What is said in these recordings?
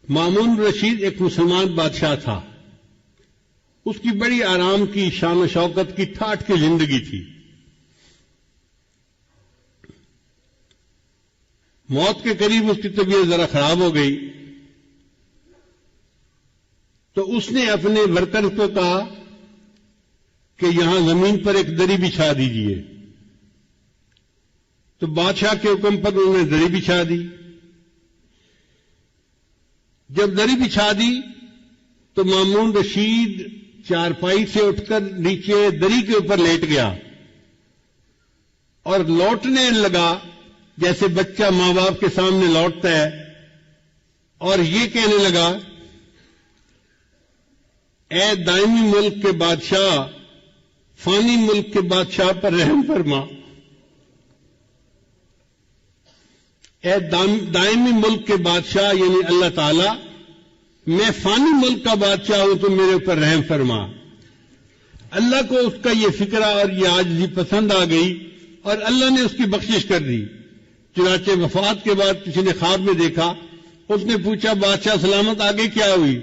مامون رشید ایک مسلمان بادشاہ تھا. اس کی بڑی آرام کی، شان و شوکت کی، ٹھاٹھ کی زندگی تھی. موت کے قریب اس کی طبیعت ذرا خراب ہو گئی تو اس نے اپنے ورکر کو کہا کہ یہاں زمین پر ایک دری بچھا دیجیے. تو بادشاہ کے حکم پر انہوں نے دری بچھا دی. جب دری بچھا دی تو مامون رشید چارپائی سے اٹھ کر نیچے دری کے اوپر لیٹ گیا اور لوٹنے لگا جیسے بچہ ماں باپ کے سامنے لوٹتا ہے، اور یہ کہنے لگا، اے دائمی ملک کے بادشاہ، فانی ملک کے بادشاہ پر رحم فرما. اے دائمی ملک کے بادشاہ یعنی اللہ تعالی، میں فانی ملک کا بادشاہ ہوں تو میرے اوپر رحم فرما. اللہ کو اس کا یہ فکرہ اور یہ عاجزی پسند آ گئی اور اللہ نے اس کی بخشش کر دی. چنانچہ وفات کے بعد کسی نے خواب میں دیکھا، اس نے پوچھا بادشاہ سلامت آگے کیا ہوئی؟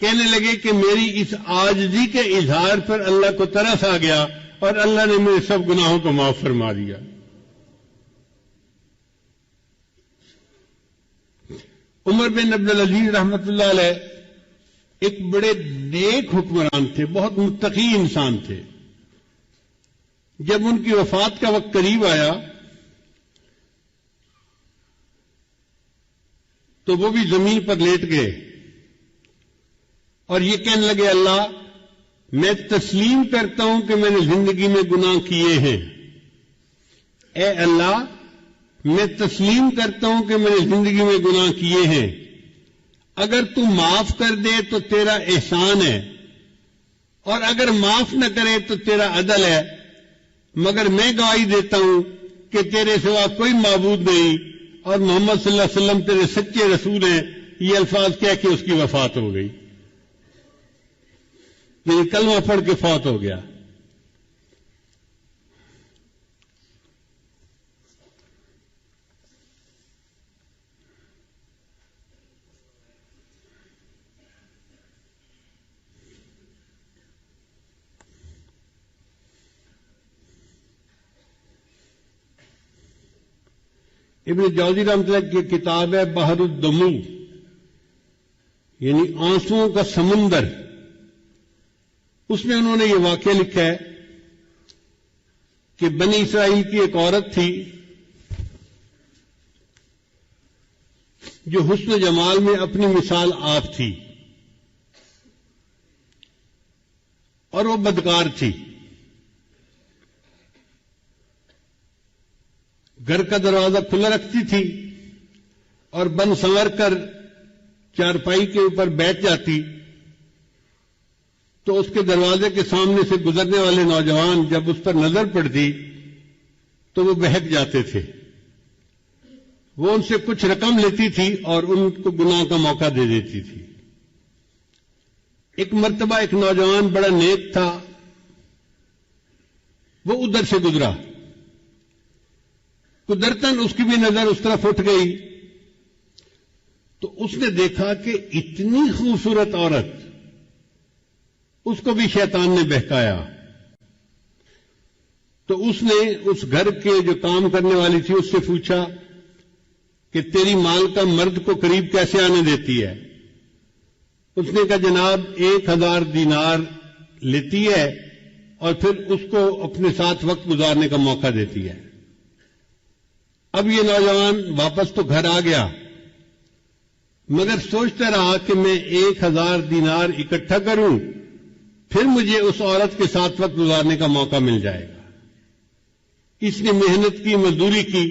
کہنے لگے کہ میری اس عاجزی کے اظہار پر اللہ کو ترس آ گیا اور اللہ نے میرے سب گناہوں کو معاف فرما دیا. عمر بن عبدالعزیز رحمۃ اللہ علیہ ایک بڑے نیک حکمران تھے، بہت متقی انسان تھے. جب ان کی وفات کا وقت قریب آیا تو وہ بھی زمین پر لیٹ گئے اور یہ کہنے لگے، اللہ میں تسلیم کرتا ہوں کہ میں نے زندگی میں گناہ کیے ہیں. اے اللہ میں تسلیم کرتا ہوں کہ میں نے زندگی میں گناہ کیے ہیں، اگر تو معاف کر دے تو تیرا احسان ہے اور اگر معاف نہ کرے تو تیرا عدل ہے، مگر میں گواہی دیتا ہوں کہ تیرے سوا کوئی معبود نہیں اور محمد صلی اللہ علیہ وسلم تیرے سچے رسول ہیں. یہ الفاظ کہہ کے اس کی وفات ہو گئی، یعنی کلمہ پڑھ کے فوت ہو گیا. ابن جوزی رحمۃ اللہ کی کتاب ہے بحر الدموع، یعنی آنسوؤں کا سمندر. اس میں انہوں نے یہ واقعہ لکھا ہے کہ بنی اسرائیل کی ایک عورت تھی جو حسن و جمال میں اپنی مثال آپ تھی اور وہ بدکار تھی. گھر کا دروازہ کھلا رکھتی تھی اور بن سنور کر چارپائی کے اوپر بیٹھ جاتی تو اس کے دروازے کے سامنے سے گزرنے والے نوجوان جب اس پر نظر پڑتی تو وہ بہک جاتے تھے. وہ ان سے کچھ رقم لیتی تھی اور ان کو گناہ کا موقع دے دیتی تھی. ایک مرتبہ ایک نوجوان بڑا نیک تھا، وہ ادھر سے گزرا، قدرتاً اس کی بھی نظر اس طرف اٹھ گئی تو اس نے دیکھا کہ اتنی خوبصورت عورت، اس کو بھی شیطان نے بہکایا. تو اس نے اس گھر کے جو کام کرنے والی تھی اس سے پوچھا کہ تیری مال کا مرد کو قریب کیسے آنے دیتی ہے؟ اس نے کہا جناب 1000 دینار لیتی ہے اور پھر اس کو اپنے ساتھ وقت گزارنے کا موقع دیتی ہے. اب یہ نوجوان واپس تو گھر آ گیا مگر سوچتا رہا کہ میں 1000 دینار اکٹھا کروں پھر مجھے اس عورت کے ساتھ وقت گزارنے کا موقع مل جائے گا. اس نے محنت کی، مزدوری کی،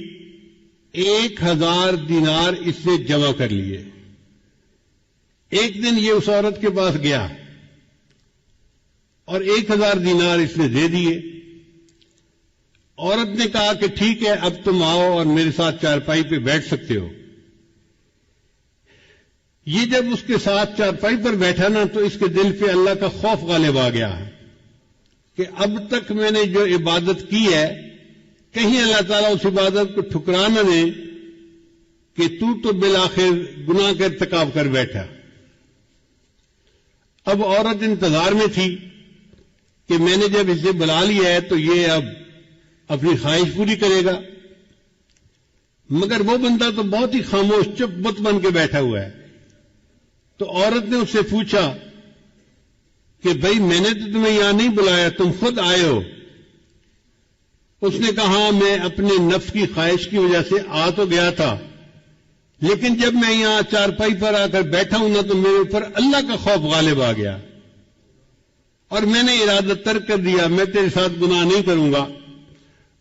1000 دینار اس سے جمع کر لیے. ایک دن یہ اس عورت کے پاس گیا اور 1000 دینار اس نے دے دیے. عورت نے کہا کہ ٹھیک ہے اب تم آؤ اور میرے ساتھ چارپائی پہ بیٹھ سکتے ہو. یہ جب اس کے ساتھ چارپائی پر بیٹھا نا تو اس کے دل پہ اللہ کا خوف غالب آ گیا کہ اب تک میں نے جو عبادت کی ہے کہیں اللہ تعالیٰ اس عبادت کو ٹھکرا نہ دے کہ تو بالآخر گناہ کا ارتکاب کر بیٹھا۔ اب عورت انتظار میں تھی کہ میں نے جب اسے بلا لیا ہے تو یہ اب اپنی خواہش پوری کرے گا، مگر وہ بندہ تو بہت ہی خاموش چپ بت بن کے بیٹھا ہوا ہے۔ تو عورت نے اس سے پوچھا کہ بھائی میں نے تو تمہیں یہاں نہیں بلایا، تم خود آئے ہو۔ اس نے کہا میں اپنے نفس کی خواہش کی وجہ سے آ تو گیا تھا، لیکن جب میں یہاں چارپائی پر آ کر بیٹھا ہوں نا تو میرے اوپر اللہ کا خوف غالب آ گیا اور میں نے ارادہ ترک کر دیا، میں تیرے ساتھ گناہ نہیں کروں گا،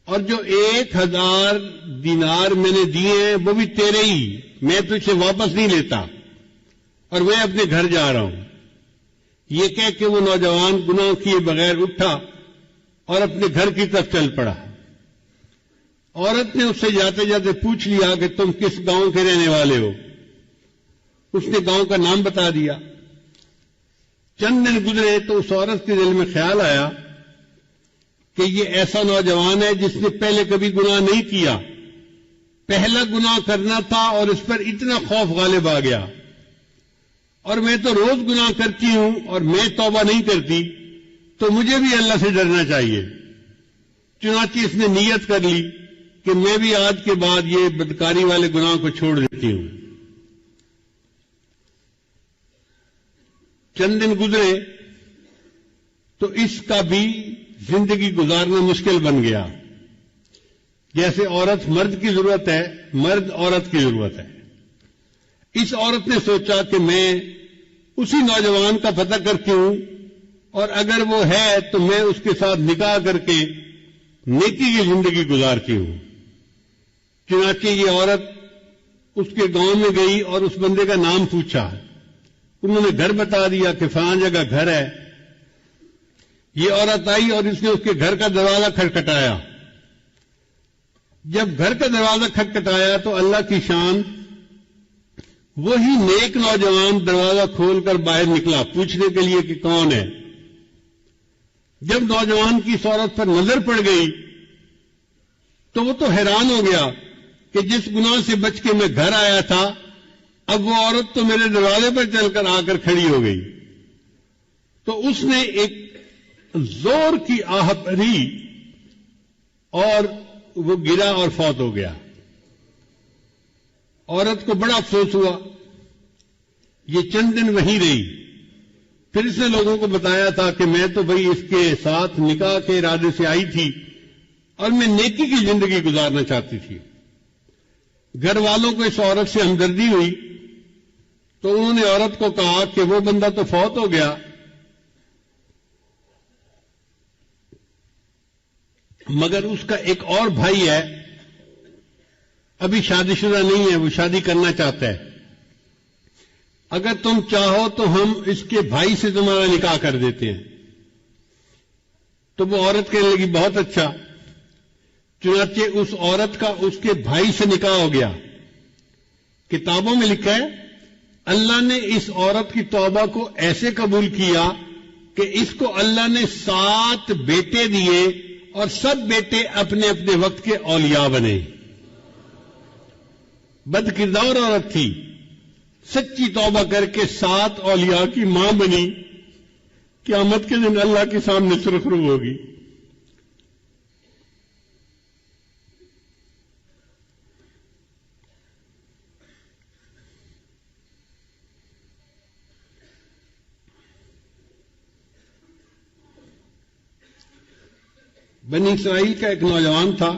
اور جو 1000 دینار میں نے دیے ہیں وہ بھی تیرے ہی، میں تجھ سے واپس نہیں لیتا اور میں اپنے گھر جا رہا ہوں۔ یہ کہہ کے وہ نوجوان گناہ کیے بغیر اٹھا اور اپنے گھر کی طرف چل پڑا۔ عورت نے اس سے جاتے جاتے پوچھ لیا کہ تم کس گاؤں کے رہنے والے ہو؟ اس نے گاؤں کا نام بتا دیا۔ چند دن گزرے تو اس عورت کے دل میں خیال آیا کہ یہ ایسا نوجوان ہے جس نے پہلے کبھی گناہ نہیں کیا، پہلا گناہ کرنا تھا اور اس پر اتنا خوف غالب آ گیا، اور میں تو روز گناہ کرتی ہوں اور میں توبہ نہیں کرتی، تو مجھے بھی اللہ سے ڈرنا چاہیے۔ چنانچہ اس نے نیت کر لی کہ میں بھی آج کے بعد یہ بدکاری والے گناہ کو چھوڑ دیتی ہوں۔ چند دن گزرے تو اس کا بھی زندگی گزارنا مشکل بن گیا۔ جیسے عورت مرد کی ضرورت ہے، مرد عورت کی ضرورت ہے۔ اس عورت نے سوچا کہ میں اسی نوجوان کا پتہ کرتی ہوں اور اگر وہ ہے تو میں اس کے ساتھ نکاح کر کے نیکی کی زندگی گزارتی ہوں۔ چنانچہ یہ عورت اس کے گاؤں میں گئی اور اس بندے کا نام پوچھا، انہوں نے گھر بتا دیا کہ فلاں جگہ گھر ہے۔ یہ عورت آئی اور اس نے اس کے گھر کا دروازہ کھٹکھٹایا۔ جب گھر کا دروازہ کھٹکھٹایا تو اللہ کی شان، وہی نیک نوجوان دروازہ کھول کر باہر نکلا پوچھنے کے لیے کہ کون ہے۔ جب نوجوان کی اس عورت پر نظر پڑ گئی تو وہ تو حیران ہو گیا کہ جس گناہ سے بچ کے میں گھر آیا تھا اب وہ عورت تو میرے دروازے پر چل کر آ کر کھڑی ہو گئی۔ تو اس نے ایک زور کی آہ بھری اور وہ گرا اور فوت ہو گیا۔ عورت کو بڑا افسوس ہوا، یہ چند دن وہیں رہی۔ پھر اس نے لوگوں کو بتایا تھا کہ میں تو بھئی اس کے ساتھ نکاح کے ارادے سے آئی تھی اور میں نیکی کی زندگی گزارنا چاہتی تھی۔ گھر والوں کو اس عورت سے ہمدردی ہوئی تو انہوں نے عورت کو کہا کہ وہ بندہ تو فوت ہو گیا، مگر اس کا ایک اور بھائی ہے، ابھی شادی شدہ نہیں ہے، وہ شادی کرنا چاہتا ہے، اگر تم چاہو تو ہم اس کے بھائی سے تمہارا نکاح کر دیتے ہیں۔ تو وہ عورت کہنے لگی بہت اچھا۔ چنانچہ اس عورت کا اس کے بھائی سے نکاح ہو گیا۔ کتابوں میں لکھا ہے اللہ نے اس عورت کی توبہ کو ایسے قبول کیا کہ اس کو اللہ نے 7 بیٹے دیے اور سب بیٹے اپنے اپنے وقت کے اولیاء بنے۔ بد کردار عورت تھی، سچی توبہ کر کے 7 اولیاء کی ماں بنی، قیامت کے دن اللہ کے سامنے سرخرو ہوگی۔ بنی اسرائیل کا ایک نوجوان تھا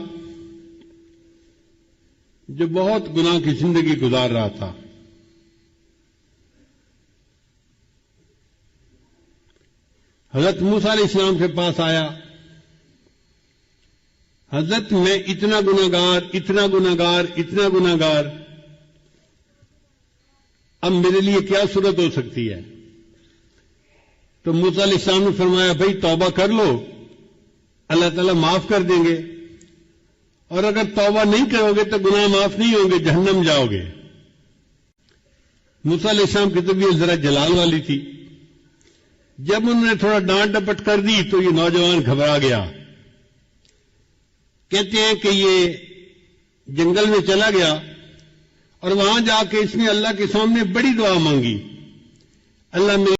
جو بہت گناہ کی زندگی گزار رہا تھا۔ حضرت موسیٰ علیہ السلام کے پاس آیا، حضرت میں اتنا گناہگار، اتنا گناہگار، اتنا گناہگار، اب میرے لیے کیا صورت ہو سکتی ہے؟ تو موسیٰ علیہ السلام نے فرمایا بھائی توبہ کر لو، اللہ تعالیٰ معاف کر دیں گے، اور اگر توبہ نہیں کرو گے تو گناہ معاف نہیں ہوں گے، جہنم جاؤ گے۔ موسیٰ علیہ السلام کی طبیعت ذرا جلال والی تھی، جب انہوں نے تھوڑا ڈانٹ ڈپٹ کر دی تو یہ نوجوان گھبرا گیا۔ کہتے ہیں کہ یہ جنگل میں چلا گیا اور وہاں جا کے اس نے اللہ کے سامنے بڑی دعا مانگی، اللہ میری